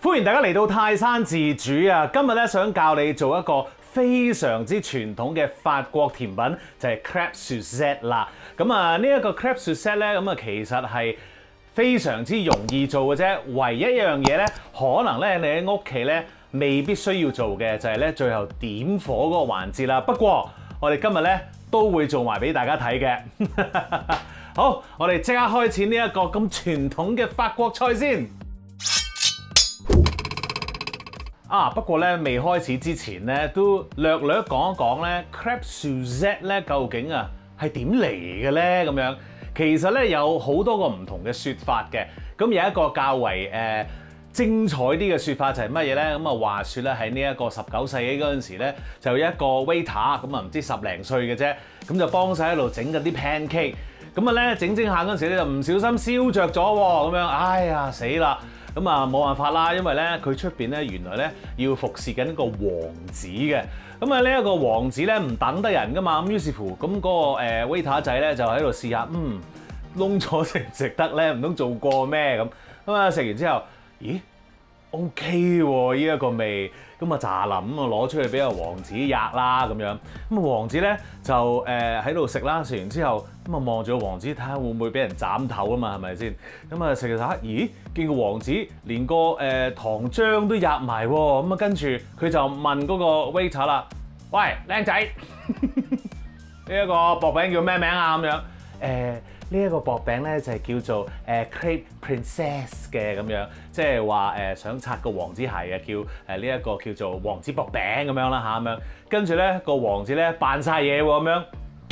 歡迎大家嚟到泰山自主啊！今日咧想教你做一個非常之傳統嘅法國甜品，就係 crêpe Suzette 啦。咁啊，呢一個 crêpe Suzette 咧，咁啊其實係非常之容易做嘅啫。唯一一樣嘢咧，可能咧你喺屋企咧未必需要做嘅，就係咧最後點火嗰個環節啦。不過我哋今日咧都會做埋俾大家睇嘅。好，我哋即刻開始呢一個咁傳統嘅法國菜先。不過咧未開始之前咧，都略講一講咧 crêpe Suzette 咧究竟係點嚟嘅咧？咁樣其實咧有好多個唔同嘅説法嘅。咁有一個較為精彩啲嘅説法就係乜嘢咧？咁啊話説咧喺呢一個19世紀嗰陣時咧，就有一個 waiter 咁啊唔知10零歲嘅啫，咁就幫手喺度整緊啲 pancake。咁啊咧整下嗰陣時咧就唔小心燒着咗喎，咁樣哎呀死啦！咁啊冇辦法啦，因為咧佢出邊咧原來咧要服侍緊一個王子嘅。咁啊呢一個王子咧唔等得人噶嘛，咁於是乎咁嗰個waiter 仔咧就喺度試下，燶咗食唔食得咧？唔通做過咩咁？咁啊食完之後，咦 OK 喎，呢一個味，咁啊炸腍咁啊攞出去俾個王子吔啦咁樣。咁啊王子咧就喺度食啦，食完之後咁啊望住個王子睇下會唔會俾人斬頭啊嘛，係咪先？咁啊食下，咦見個王子連個糖漿都吔埋喎，咁啊跟住佢就問嗰個 waiter 啦，喂靚仔，呢一個薄餅叫咩名啊？咁樣呢一個薄餅咧就係叫做crêpe princess 嘅咁樣，即係話想擦個王子鞋嘅，叫呢一個叫做王子薄餅咁樣啦嚇咁樣。跟住咧個王子咧扮晒嘢喎咁樣，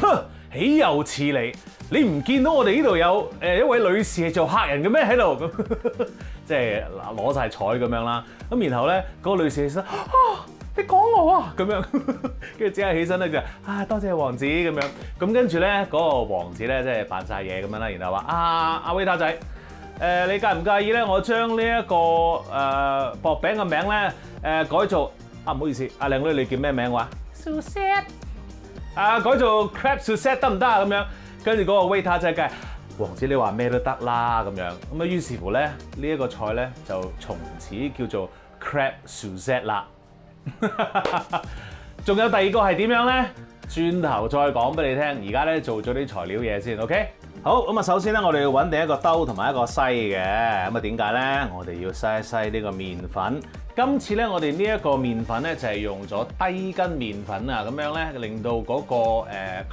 哼，豈有此理！你唔見到我哋呢度有一位女士係做客人嘅咩喺度咁，即係攞晒彩咁樣啦。咁然後咧嗰個女士起身你講我啊咁樣，跟住即刻起身咧就多謝王子咁樣。咁跟住咧嗰個王子咧即係扮晒嘢咁樣啦，然後話阿 waiter 仔你介唔介意咧？我將呢一個薄餅嘅名咧改做唔好意思，阿靚女你叫咩名話 Suzette 改做 crêpe Suzette 得唔得啊？咁樣跟住嗰個 waiter 仔梗係王子你話咩都得啦咁樣。咁啊於是乎咧呢一個菜咧就從此叫做 crêpe Suzette 啦。仲有第二個係點樣咧？轉頭再講俾你聽。而家咧做咗啲材料嘢先 ，OK？ 好，咁啊，首先咧我哋要揾定一個兜同埋一個篩嘅。咁啊點解咧？我哋要篩一篩呢個麵粉。今次咧我哋呢一個麵粉咧就係用咗低筋麵粉啊，咁樣咧令到嗰個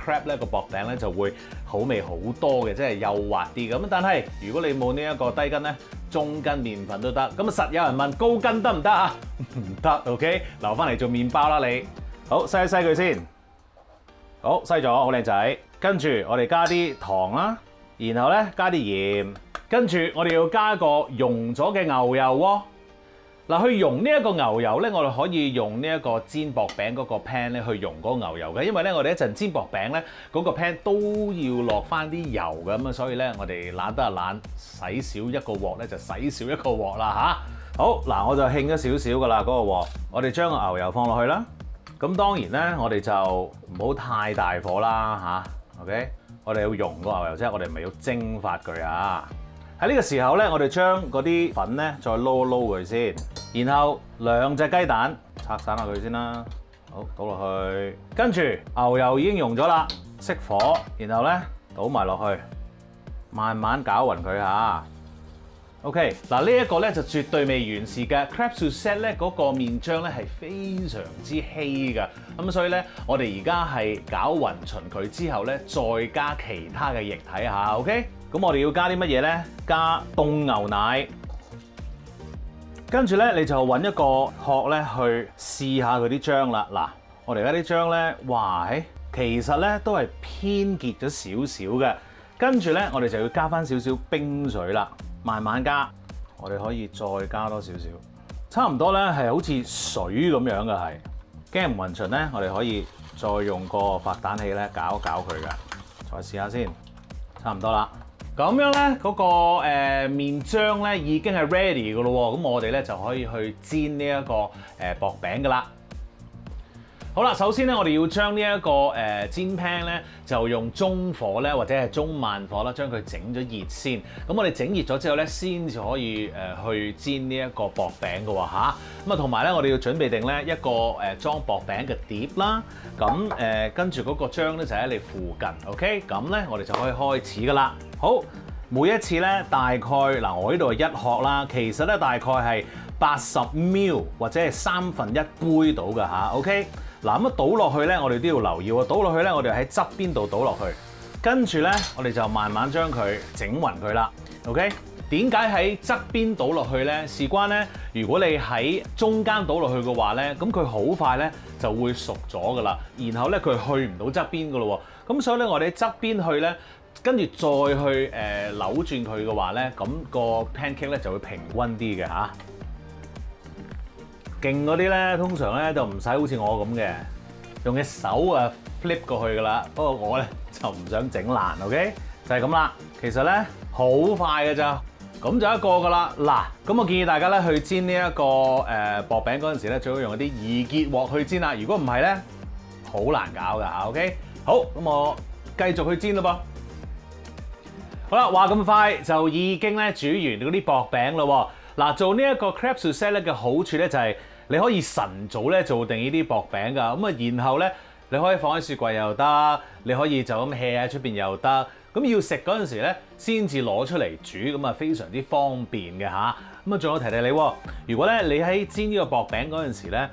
crêpe 咧個薄餅咧就會好味好多嘅，即係幼滑啲咁。但係如果你冇呢一個低筋咧，中筋麵粉都得。咁啊實有人問高筋得唔得啊？唔得 ，OK？ 留翻嚟做麵包啦你。好，篩一篩佢先。好，篩咗，好靚仔。跟住我哋加啲糖啦，然後咧加啲鹽，跟住我哋要加一個溶咗嘅牛油喎。嗱，去溶呢一個牛油咧，我哋可以用呢一個煎薄餅嗰個 pan 咧去溶嗰個牛油嘅，因為咧我哋一陣煎薄餅咧嗰個 pan 都要落翻啲油嘅，咁啊所以咧我哋懶得懶，洗少一個鑊咧就洗少一個鑊啦嚇。好，嗱我就興咗少少噶啦嗰個鑊，我哋將個牛油放落去啦。咁當然咧我哋就唔好太大火啦嚇。OK， 我哋要溶個牛油啫，我哋唔係要蒸發佢啊。喺呢個時候咧，我哋將嗰啲粉咧再撈一撈佢先，然後2隻雞蛋拆散下佢先啦。好，倒落去，跟住牛油已經溶咗啦，熄火，然後咧倒埋落去，慢慢攪勻佢嚇。OK， 嗱呢一個咧就絕對未完事嘅 crêpe Suzette 咧嗰個麵漿咧係非常之稀㗎，咁所以咧我哋而家係攪勻勻佢之後咧，再加其他嘅液體嚇。OK。咁我哋要加啲乜嘢咧？加凍牛奶，跟住咧你就揾一個殼咧去試下佢啲漿啦。嗱，我哋而家啲漿咧，哇，其實咧都係偏結咗少少嘅。跟住咧，我哋就要加翻少少冰水啦，慢慢加。我哋可以再加多少少，差唔多咧係好似水咁樣嘅係。驚唔勻循咧，我哋可以再用個發蛋器咧攪一攪佢嘅。再試下先，差唔多啦。咁樣咧，嗰個麵漿咧已經係 ready 嘅咯喎，咁我哋咧就可以去煎呢一個薄餅噶啦。好啦，首先咧，我哋要將呢一個煎 pan 咧，就用中火咧，或者係中慢火啦，將佢整咗熱先。咁我哋整熱咗之後咧，先至可以去煎呢一個薄餅嘅喎嚇。咁啊，同埋咧，我哋要準備定咧一個裝薄餅嘅碟啦。咁跟住嗰個漿咧就喺你附近 ，OK？ 咁咧我哋就可以開始噶啦。好，每一次咧大概嗱，我呢度係1殼啦，其實咧大概係80 ml 或者係1/3杯到㗎嚇 ，OK？ 嗱咁倒落去咧，我哋都要留意喎。倒落去咧，我哋喺側邊度倒落去，跟住咧，我哋就慢慢將佢整勻佢啦。OK？ 點解喺側邊倒落去咧？事關咧，如果你喺中間倒落去嘅話咧，咁佢好快咧就會熟咗噶啦。然後咧，佢去唔到側邊噶咯喎。咁所以咧，我哋喺側邊去咧，跟住再去扭轉佢嘅話咧，咁個 pancake 咧就會平均啲嘅嚇。勁嗰啲咧，通常咧就唔使好似我咁嘅，用隻手啊 flip 過去噶啦。不過我咧就唔想整爛 ，OK？ 就係咁啦。其實咧好快嘅咋，咁就一個噶啦。嗱，咁我建議大家咧去煎呢一個薄餅嗰陣時咧，最好用一啲易結鑊去煎啦。如果唔係咧，好難搞噶嚇。OK？ 好，咁我繼續去煎咯噃。好啦，話咁快就已經咧煮完嗰啲薄餅咯。嗱，做呢一個 crêpe Suzette 咧嘅好處咧就係你可以晨早咧做定呢啲薄餅㗎，咁啊然後咧你可以放喺雪櫃又得，你可以就咁 hea 喺出邊又得，咁要食嗰陣時咧先至攞出嚟煮，咁啊非常之方便嘅嚇。咁啊仲有提你喎，如果咧你喺煎呢個薄餅嗰陣時咧，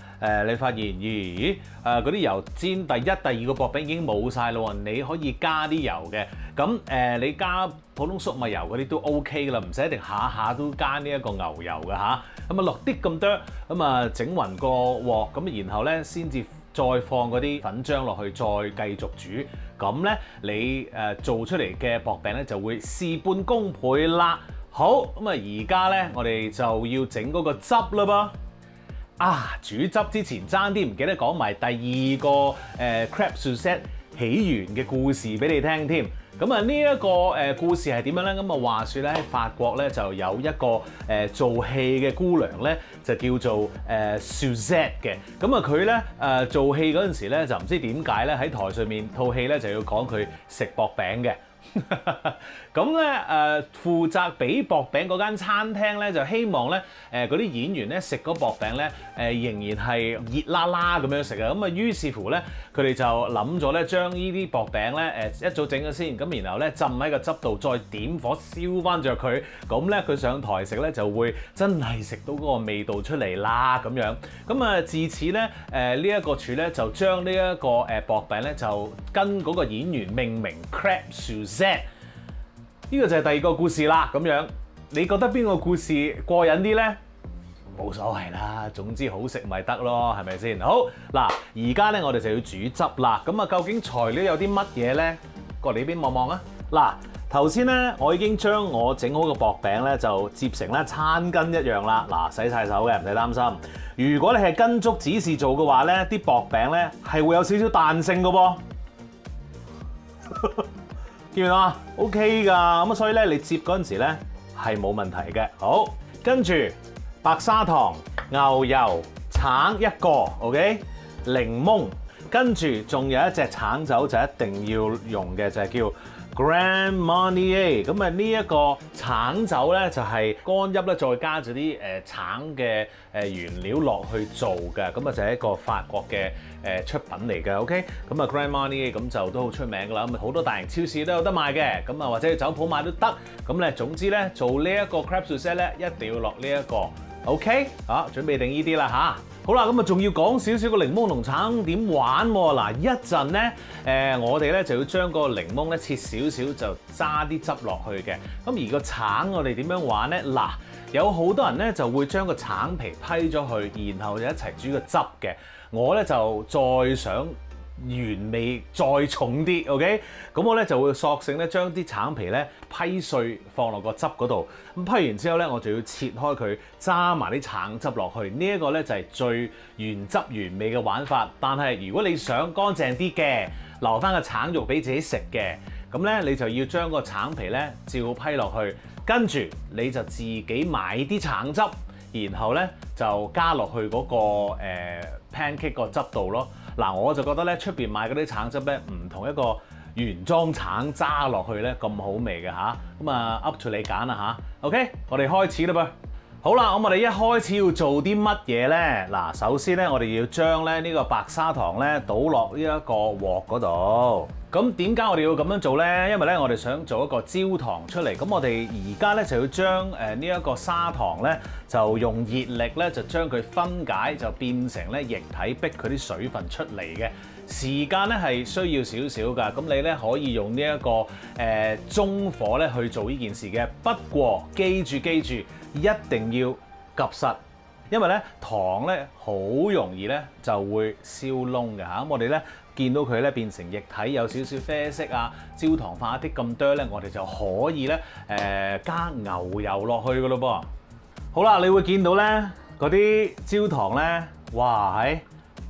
你發現嗰啲油煎第一、第二個薄餅已經冇晒啦喎，你可以加啲油嘅，咁你加普通粟米油嗰啲都 OK 噶啦，唔使一定下下都加呢一個牛油嘅嚇。咁啊落啲咁多，咁啊整勻個鑊，咁然後咧先至再放嗰啲粉漿落去，再繼續煮。咁咧你做出嚟嘅薄餅咧就會事半功倍啦。好，咁啊而家咧我哋就要整嗰個汁啦噃。煮汁之前爭啲唔記得講埋第二個crêpe Suzette 起源嘅故事俾你聽添。咁啊呢一個故事係點樣咧？咁啊話説咧喺法國咧就有一個做戲嘅姑娘咧，就叫做Suzette 嘅。咁啊佢咧做戲嗰陣時咧就唔知點解咧喺台上面套戲咧就要講佢食薄餅嘅。咁咧負責俾薄餅嗰間餐廳咧就希望咧嗰啲演員咧食嗰薄餅咧仍然係熱辣辣咁樣食啊。咁啊於是乎咧佢哋就諗咗咧將呢啲薄餅咧一早整咗先，咁然後咧浸喺個汁度，再點火燒翻着佢，咁咧佢上台食咧就會真係食到嗰個味道出嚟啦咁樣。咁啊自此咧呢一個廚咧就將呢一個薄餅咧就跟嗰個演員命名 crêpe Suzette。呢個就係第二個故事啦，咁樣你覺得邊個故事過癮啲呢？冇所謂啦，總之好食咪得咯，係咪先？好嗱，而家咧我哋就要煮汁啦。咁啊，究竟材料有啲乜嘢呢？過嚟呢邊望望啊！嗱，頭先咧我已經將我整好個薄餅咧就摺成咧餐巾一樣啦。嗱，洗晒手嘅，唔使擔心。如果你係跟足指示做嘅話咧，啲薄餅咧係會有少少彈性嘅噃。見唔見啊 ？OK 㗎，咁啊，所以咧你摺嗰陣時咧係冇問題嘅。好，跟住白砂糖、牛油、橙一個 ，OK， 檸檬，跟住仲有一隻橙酒就一定要用嘅，就係叫Grand Marnier。咁啊呢一個橙酒咧就係乾邑咧再加咗啲橙嘅原料落去做嘅，咁啊就係一個法國嘅出品嚟嘅 ，OK。咁啊 Grand Marnier 咁就都好出名㗎啦，咁啊好多大型超市都有得賣嘅，咁啊或者去酒鋪買都得。咁咧總之咧做呢一個 crêpe Suzette 咧一定要落呢一個 ，OK。好，準備定呢啲啦嚇。好啦，咁啊仲要講少少個檸檬同橙點玩喎。嗱，一陣咧我哋咧就要將個檸檬咧切少少，就揸啲汁落去嘅。咁而個橙我哋點樣玩咧？嗱，有好多人咧就會將個橙皮批咗去，然後就一齊煮個汁嘅。我咧就再想原味再重啲 ，OK？ 咁我咧就會索性咧將啲橙皮咧批碎放落個汁嗰度，咁批完之後咧我就要切開佢，揸埋啲橙汁落去。呢一個咧就係最原汁原味嘅玩法。但係如果你想乾淨啲嘅，留翻個橙肉俾自己食嘅，咁咧你就要將個橙皮咧照批落去，跟住你就自己買啲橙汁，然後咧就加落去嗰個pancake 個汁度咯。嗱，我就覺得咧出邊買嗰啲橙汁咧唔同一個原裝橙揸落去咧咁好味嘅嚇。咁啊 up to 你揀啦嚇。OK， 我哋開始啦噃。好啦，咁我哋一開始要做啲乜嘢咧？嗱，首先咧我哋要將咧呢個白砂糖咧倒落呢一個鑊嗰度。咁點解我哋要咁樣做咧？因為咧我哋想做一個焦糖出嚟。咁我哋而家咧就要將呢一個砂糖咧就用熱力咧就將佢分解，就變成咧液體，逼佢啲水分出嚟嘅。時間咧係需要少少㗎。咁你咧可以用呢一個中火咧去做呢件事嘅。不過記住一定要及實，因為咧糖咧好容易咧就會燒燶嘅嚇。咁我哋咧見到佢咧變成液體，有少少啡色啊，焦糖化一啲咁多咧，我哋就可以咧加牛油落去㗎咯噃。好啦，你會見到咧嗰啲焦糖咧，哇係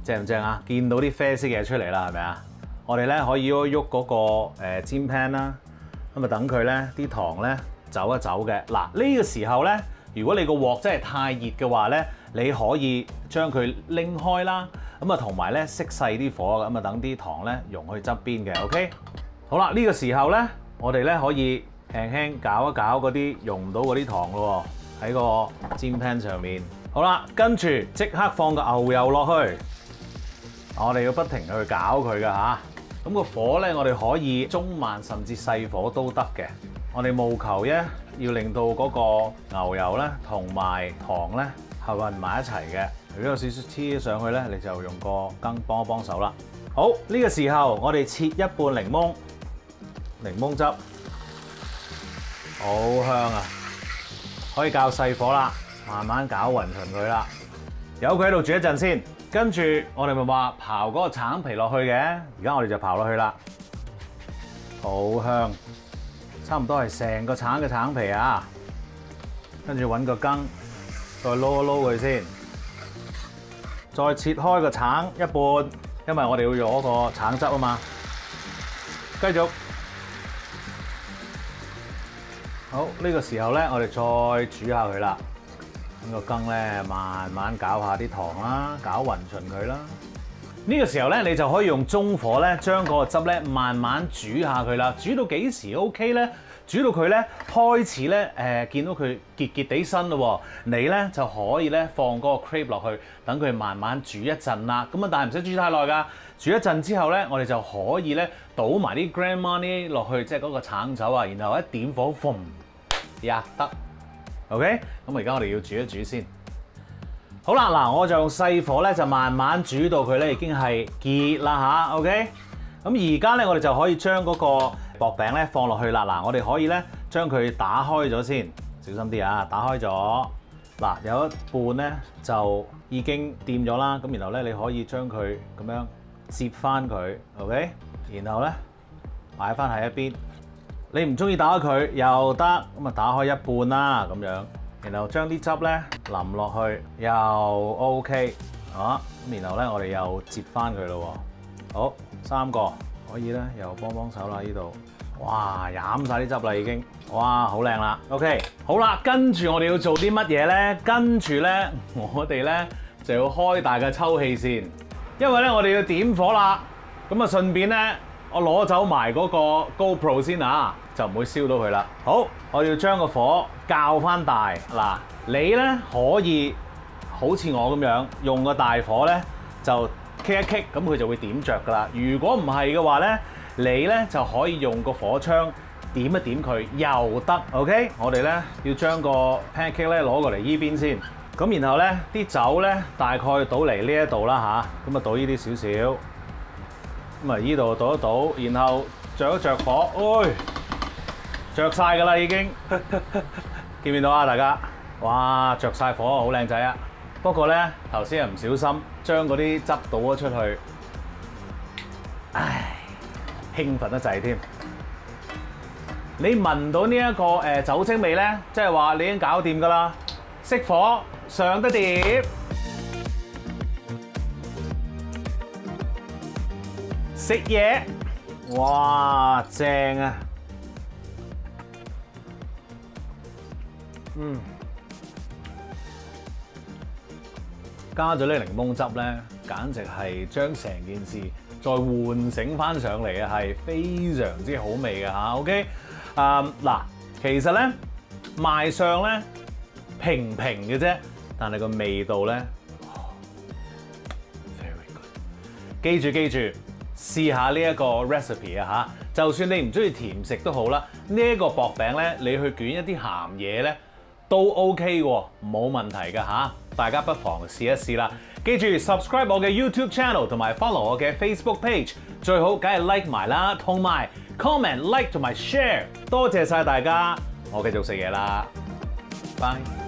正唔正啊？見到啲啡色嘢出嚟啦，係咪啊？我哋咧可以喐嗰個煎 pan 啦，咁啊等佢咧啲糖咧走一走嘅。嗱呢個時候咧，如果你個鑊真係太熱嘅話咧，你可以將佢拎開啦，咁啊同埋咧熄細啲火，咁啊等啲糖咧溶去側邊嘅。OK， 好啦，呢個時候咧，我哋咧可以輕輕攪一攪嗰啲溶唔到嗰啲糖咯喎，喺個煎 pan 上面。好啦，跟住即刻放個牛油落去，我哋要不停去攪佢㗎嚇。咁個火咧，我哋可以中慢甚至細火都得嘅。我哋務求咧要令到嗰個牛油咧同埋糖咧係混埋一齊嘅。如果有少少黐上去咧，你就用個羹幫一幫手啦。好，呢個時候我哋切一半檸檬汁，好香啊！可以較細火啦，慢慢攪勻勻佢啦。由佢喺度煮一陣先。跟住我哋咪話刨嗰個橙皮落去嘅，而家我哋就刨落去啦，好香，差唔多係成個橙嘅橙皮啊！跟住揾個羹，再撈一撈佢先，再切開個橙一半，因為我哋要攞個橙汁啊嘛。繼續，好，呢個時候咧，我哋再煮下佢啦。個羹咧，慢慢攪下啲糖啦，攪勻勻佢啦。呢個時候咧，你就可以用中火咧，將嗰個汁咧慢慢煮下佢啦。煮到幾時 OK 咧？煮到佢咧開始咧見到佢結結地身咯喎，你咧就可以咧放嗰個 crepe 落去，等佢慢慢煮一陣啦。咁啊，但係唔使煮太耐㗎。煮一陣之後咧，我哋就可以咧倒埋啲 Grand Marnier 落去，即係嗰個橙酒啊，然後一點火，嘭，呀得。OK， 咁而家我哋要煮一煮先。好啦，嗱，我就用細火咧，就慢慢煮到佢咧已經係結啦吓 OK， 咁而家咧我哋就可以將嗰個薄餅咧放落去啦。嗱，我哋可以咧將佢打開咗先，小心啲啊！打開咗，嗱，有一半咧就已經掂咗啦。咁然後咧你可以將佢咁樣摺翻佢 OK， 然後咧擺翻喺一邊。你唔中意打開佢又得，咁啊打開一半啦咁樣，然後將啲汁咧淋落去又 OK， 好，咁然後咧我哋又摺翻佢咯喎，好，3個可以咧，又幫手啦呢度，哇飲晒啲汁啦已經，哇好靚啦 OK， 好啦，跟住我哋要做啲乜嘢咧？跟住咧我哋咧就要開大嘅抽氣扇，因為咧我哋要點火啦，咁啊順便咧。我攞走埋嗰個 GoPro 先啊，就唔會燒到佢啦。好，我要將個火較翻大。嗱，你咧可以好似我咁樣用個大火咧，就棘一棘，咁佢就會點着噶啦。如果唔係嘅話咧，你咧就可以用個火槍點一點佢又得。OK， 我哋咧要將個 pancake 咧攞過嚟依邊先。咁然後咧啲酒咧大概倒嚟呢一度啦吓，咁啊倒呢啲少少。咁啊，依度倒一倒，然後着一着火，哎，着晒㗎啦已經，見唔見到啊大家？哇，着晒火，好靚仔啊！不過咧，頭先係唔小心將嗰啲汁倒咗出去，唉，興奮得滯添。你聞到呢一個酒精味咧，即係話你已經搞掂㗎啦，熄火上得碟。食嘢，哇正啊！加咗呢檸檬汁咧，簡直係將成件事再喚醒翻上嚟啊，係非常之好味嘅嚇。OK， 嗱，其實咧賣相咧平平嘅啫，但係個味道咧 very good。記住，試下呢一個 recipe 啊嚇，就算你唔中意甜食都好啦，呢一個薄餅咧，你去捲一啲鹹嘢咧都 OK 喎，冇問題嘅嚇。大家不妨試一試啦。記住 subscribe 我嘅 YouTube channel 同埋 follow 我嘅 Facebook page， 最好梗係 like 埋啦，同埋 comment like 同埋 share。多謝晒大家，我繼續食嘢啦，拜。